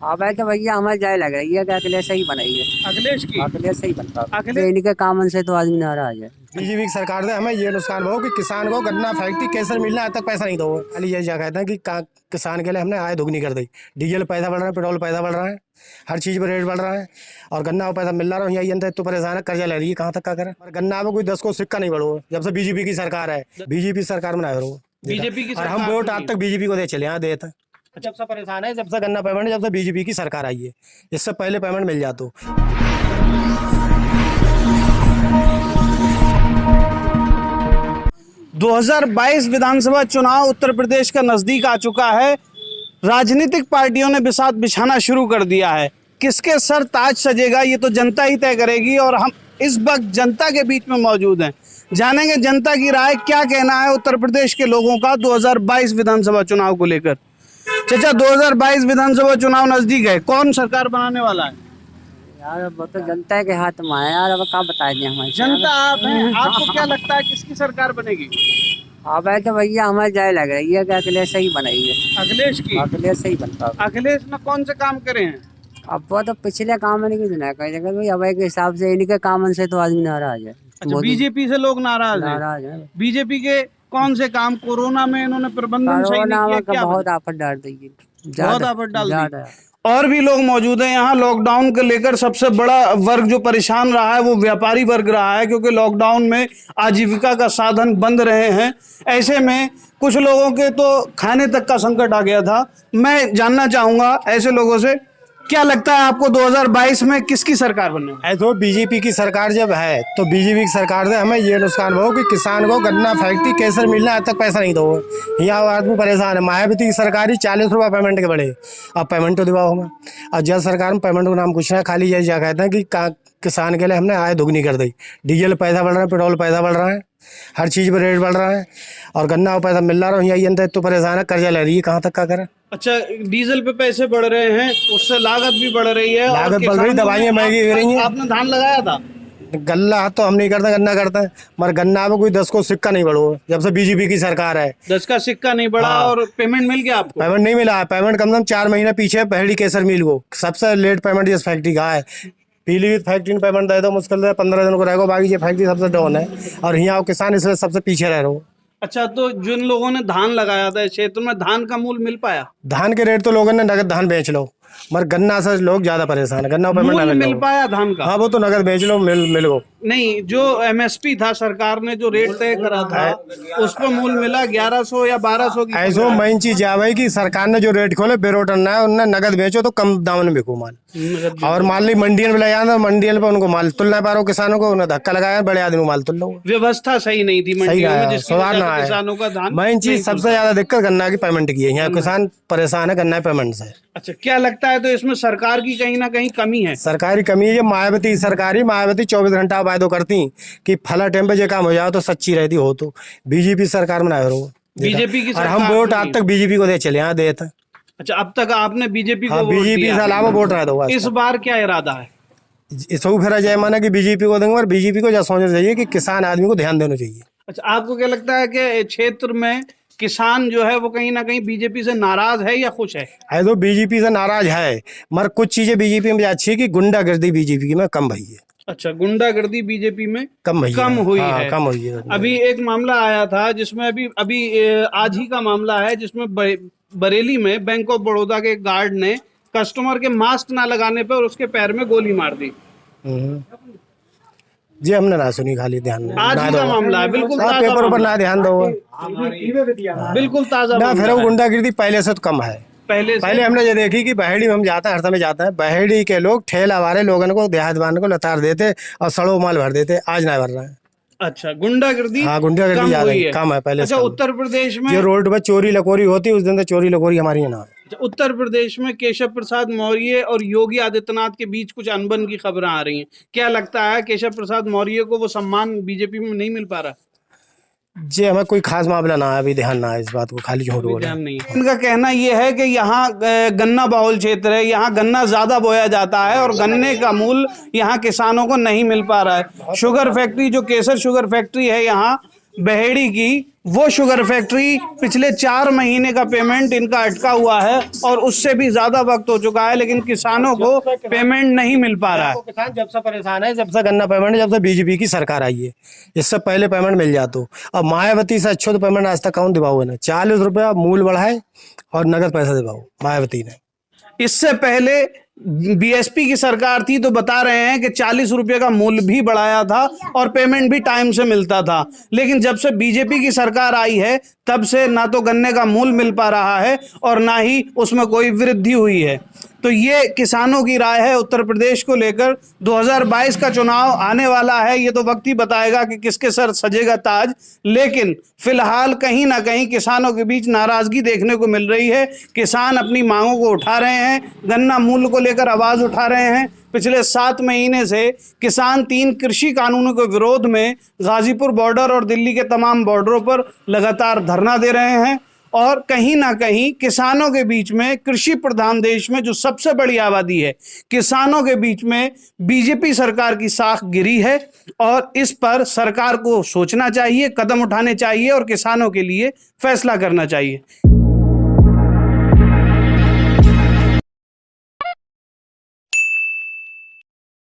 हाँ भाई तो भैया हमें जाए लग रही है कि अखिलेश सही बनाई है। अखिलेश की अखिलेश सही बनता है। अखिलेश इनके काम से तो आदमी नाराज है। बीजेपी की सरकार ने हमें ये नुकसान हो कि किसान को गन्ना फैक्ट्री केसर मिलना आज तक पैसा नहीं दो। खाली ये कहते हैं कि किसान के लिए हमने आय दुगनी कर दी। डीजल पैसा बढ़ रहा है, पेट्रोल पैसा बढ़ रहा है, हर चीज़ पर रेट बढ़ रहा है और गन्ना को पैसा मिल रहा है। यही अंदर तो परेशान है, कर्जा ले रही है, कहाँ तक का करे। और गन्ना में कोई 10 को सिक्का नहीं बढ़ो जब से बीजेपी की सरकार है। बीजेपी सरकार में ना हो बीजेपी की और हम सरकार वोट में आज तक बीजेपी को दे चले यहाँ देते। जब से परेशान है, जब से गन्ना पेमेंट, जब से बीजेपी की सरकार आई है, इससे पहले पेमेंट मिल जातो। 2022 विधानसभा चुनाव उत्तर प्रदेश का नजदीक आ चुका है। राजनीतिक पार्टियों ने बिसात बिछाना शुरू कर दिया है। किसके सर ताज सजेगा ये तो जनता ही तय करेगी और हम इस वक्त जनता के बीच में मौजूद हैं। जानेंगे जनता की राय, क्या कहना है उत्तर प्रदेश के लोगों का 2022 विधानसभा चुनाव को लेकर। चाचा, 2022 विधानसभा चुनाव नजदीक है, कौन सरकार बनाने वाला है? यार वो तो जनता के हाथ में है यार, अब क्या बताए दें हमारे। जनता आप हैं, आपको क्या लगता है किसकी सरकार बनेगी? हाँ भाई तो भैया हमें जाए लग रही है कि अखिलेश सही बनाई है। अखिलेश की अखिलेश सही बनता है। अखिलेश ने कौन से काम करे हैं? अब वो तो पिछले काम नहीं सुना कई जगह भाई, अब के हिसाब से इनके काम से तो आदमी नाराज है। अच्छा, बीजेपी से लोग नाराज हैं। नाराज है। बीजेपी के कौन से काम? कोरोना में इन्होंने प्रबंधन सही नहीं कोरोना किया, में क्या बहुत आफत डाल दी है। बहुत आफत डाल दी। ज्यादा। और भी लोग मौजूद हैं यहाँ। लॉकडाउन को लेकर सबसे बड़ा वर्ग जो परेशान रहा है वो व्यापारी वर्ग रहा है, क्योंकि लॉकडाउन में आजीविका का साधन बंद रहे हैं। ऐसे में कुछ लोगों के तो खाने तक का संकट आ गया था। मैं जानना चाहूंगा ऐसे लोगों से, क्या लगता है आपको 2022 में किसकी सरकार बनने वाली? तो बीजेपी की सरकार जब है तो बीजेपी की सरकार ने हमें ये नुकसान हो कि किसान को गन्ना फैक्ट्री केसर मिलना आज तक पैसा नहीं दो। यहाँ आदमी परेशान है। मायावती की सरकारी 40 रुपये पेमेंट के बढ़े, अब पेमेंट तो दिवाओ हमें। और जब सरकार में पेमेंट को नाम कुछ है, खाली यही कहते हैं कि किसान के लिए हमने आय दुगनी कर दी। डीजल पैसा बढ़ रहा है, पेट्रोल पैसा बढ़ रहा है, हर चीज़ पर रेट बढ़ रहा है और गन्ना को पैसा मिल रहा है। यही अंदर तो परेशान है, कर्जा ले रही है, कहाँ तक का करे। अच्छा, डीजल पे पैसे बढ़ रहे हैं, उससे लागत भी बढ़ रही है। लागत बढ़ रही, दवाइयाँ महंगी हो रही हैं। आपने धान लगाया था? गल्ला तो हम नहीं करते, गन्ना करते हैं, मगर गन्ना में कोई 10 को सिक्का नहीं बढ़ो जब से बीजेपी की सरकार है। 10 का सिक्का नहीं बढ़ा। हाँ। और पेमेंट मिल गया आपको? पेमेंट नहीं मिला है। पेमेंट कम से कम 4 महीने पीछे पहली केसर मिल को सबसे लेट पेमेंट इस फैक्ट्री का है। पीलीभीत फैक्ट्री में पेमेंट दे दो मुश्किल से 15 दिन को रहेगा, बाकी ये फैक्ट्री सबसे डाउन है और यहाँ किसान इसलिए सबसे पीछे रह रहे हो। अच्छा, तो जिन लोगों ने धान लगाया था इस क्षेत्र में, धान का मूल्य मिल पाया? धान के रेट तो लोगों ने नगद धान बेच लो, मगर गन्ना से लोग ज्यादा परेशान है। गन्ना पेमेंट मूल्य नगद मिल लो। पाया धान का? हाँ, वो तो नगद बेच लो, मिल गो। नहीं, जो एमएसपी था, सरकार ने जो रेट तय करा था उस पर मूल्य मिला 1100 या 1200 की। ऐसो मेन चीज है कि सरकार ने जो रेट खोले बेरोटन है, उन्हें नगद बेचो तो कम दाम में बिको माल। और मान ली मंडियन में ले जाना, मंडियन पे उनको माल तुल ना पा रहे किसानों को, उन्हें धक्का लगाया, बड़े आदमी को माल तुल लो। व्यवस्था सही नहीं थी मंडियों में, जिसकी वजह से किसानों का धान। मेन चीज सबसे ज्यादा दिक्कत गन्ना की पेमेंट की है। यहाँ किसान परेशान है गन्ना पेमेंट से। अच्छा, क्या लगता है तो इसमें सरकार की कहीं ना कहीं कमी है? सरकारी कमी है। मायावती 24 घंटा वायदो करती कि फला टाइम पे जो काम हो जाओ तो सच्ची रहती हो। तो बीजेपी सरकार में ना हो बीजेपी की और हम वोट आज तक बीजेपी को दे चले यहाँ देते। अच्छा, अब तक आपने बीजेपी को वोट बीजेपी दिया से है। अलावा वोट रह दो। इस बार क्या इरादा है? इस फिर जय माना कि बीजेपी को देंगे और बीजेपी को जो सोचना चाहिए कि किसान आदमी को ध्यान देना चाहिए। अच्छा, आपको क्या लगता है कि क्षेत्र में किसान जो है वो कहीं ना कहीं बीजेपी से नाराज है या खुश है? तो बीजेपी से नाराज है, मगर कुछ चीजें बीजेपी में अच्छी है कि गुंडागर्दी बीजेपी में कम भई है। अच्छा, गुंडागर्दी बीजेपी में कम हुई है। कम हुई है। अभी एक मामला आया था जिसमें अभी आज ही का मामला है, जिसमें बरेली में बैंक ऑफ बड़ौदा के गार्ड ने कस्टमर के मास्क ना लगाने पर उसके पैर में गोली मार दी। जी हमने ना सुनी, खाली ध्यान में आज ही का मामला है, बिल्कुल पेपर ऊपर ना ध्यान दो, बिल्कुल ताजा ना। फिर वो गुंडागिर्दी पहले से तो कम है। पहले हमने ये देखी कि बहेड़ी में हम जाते हैं, हर समय जाते हैं, बहेड़ी के लोग ठेला वाले लोगों को देहात वालों को लतार देते और सड़ो माल भर देते। आज ना भर रहा है। अच्छा, गुंडागिर्दी? हाँ, गुंडागिर्दी ज्यादा कम है पहले। अच्छा, उत्तर प्रदेश में जो रोड पर चोरी लकोरी होती है उस दिन तो चोरी लकोरी हमारी यहाँ है। उत्तर प्रदेश में केशव प्रसाद मौर्य और योगी आदित्यनाथ के बीच कुछ अनबन की खबरें आ रही हैं। क्या लगता है केशव प्रसाद मौर्य को वो सम्मान बीजेपी में नहीं मिल पा रहा? जी हमें कोई खास मामला ना है, अभी ध्यान ना है इस बात को, खाली झूठ बोल रहे हैं। इनका कहना यह है कि यहाँ गन्ना बहुल क्षेत्र है, यहाँ गन्ना ज्यादा बोया जाता है और गन्ने का मूल्य यहाँ किसानों को नहीं मिल पा रहा है। शुगर फैक्ट्री, जो केसर शुगर फैक्ट्री है यहाँ, बहेड़ी की वो शुगर फैक्ट्री, पिछले 4 महीने का पेमेंट इनका अटका हुआ है और उससे भी ज्यादा वक्त हो चुका है, लेकिन किसानों को पेमेंट नहीं मिल पा रहा है। किसान जब से परेशान है, जब से गन्ना पेमेंट, जब से बीजेपी की सरकार आई है, इससे पहले पेमेंट मिल जातो। अब मायावती से अच्छो तो पेमेंट आज तक कौन दिवाओ है? 40 रुपया मूल बढ़ाए और नगद पैसा दिवाओ मायावती ने। इससे पहले बीएसपी की सरकार थी तो बता रहे हैं कि 40 रुपए का मूल्य भी बढ़ाया था और पेमेंट भी टाइम से मिलता था, लेकिन जब से बीजेपी की सरकार आई है तब से ना तो गन्ने का मूल्य मिल पा रहा है और ना ही उसमें कोई वृद्धि हुई है। तो ये किसानों की राय है उत्तर प्रदेश को लेकर। 2022 का चुनाव आने वाला है, ये तो वक्त ही बताएगा कि किसके सर सजेगा ताज, लेकिन फिलहाल कहीं ना कहीं किसानों के बीच नाराजगी देखने को मिल रही है। किसान अपनी मांगों को उठा रहे हैं, गन्ना मूल्य को लेकर आवाज उठा रहे हैं। पिछले 7 महीने से किसान 3 कृषि कानूनों के विरोध में गाजीपुर बॉर्डर और दिल्ली के तमाम बॉर्डरों पर लगातार धरना दे रहे हैं और कहीं ना कहीं किसानों के बीच में, कृषि प्रधान देश में जो सबसे बड़ी आबादी है, किसानों के बीच में बीजेपी सरकार की साख गिरी है और इस पर सरकार को सोचना चाहिए, कदम उठाने चाहिए और किसानों के लिए फैसला करना चाहिए।